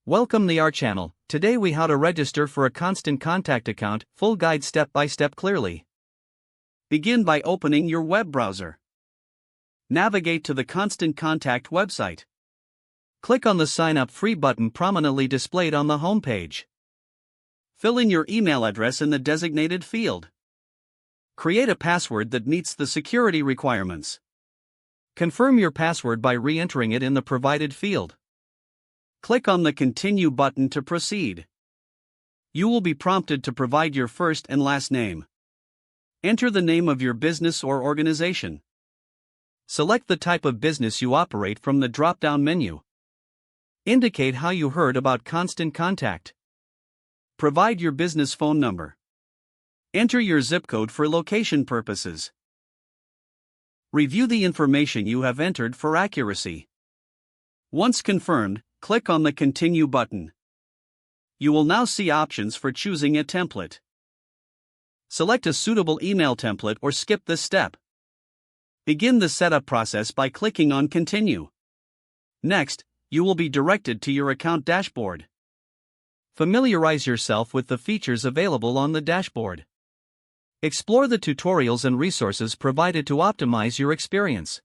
Welcome to our channel. Today we how to register for a constant contact account, full guide step by step clearly. Begin by opening your web browser. Navigate to the Constant Contact website. Click on the Sign Up Free button prominently displayed on the home page. Fill in your email address in the designated field. Create a password that meets the security requirements. Confirm your password by re-entering it in the provided field. Click on the Continue button to proceed. You will be prompted to provide your first and last name. Enter the name of your business or organization. Select the type of business you operate from the drop-down menu. Indicate how you heard about Constant Contact. Provide your business phone number. Enter your zip code for location purposes. Review the information you have entered for accuracy. Once confirmed, click on the Continue button. You will now see options for choosing a template. Select a suitable email template or skip this step. Begin the setup process by clicking on Continue. Next, you will be directed to your account dashboard. Familiarize yourself with the features available on the dashboard. Explore the tutorials and resources provided to optimize your experience.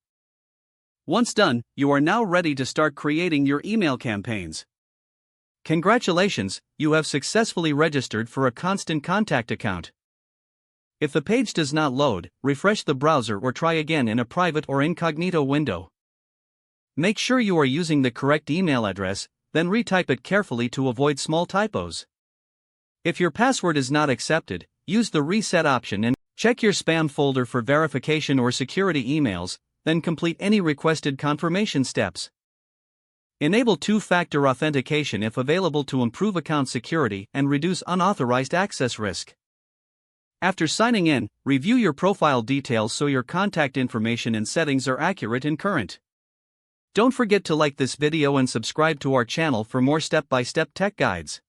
Once done, you are now ready to start creating your email campaigns. Congratulations, you have successfully registered for a Constant Contact account. If the page does not load, refresh the browser or try again in a private or incognito window. Make sure you are using the correct email address, then retype it carefully to avoid small typos. If your password is not accepted, use the reset option and check your spam folder for verification or security emails, then complete any requested confirmation steps. Enable two-factor authentication if available to improve account security and reduce unauthorized access risk. After signing in, review your profile details so your contact information and settings are accurate and current. Don't forget to like this video and subscribe to our channel for more step-by-step tech guides.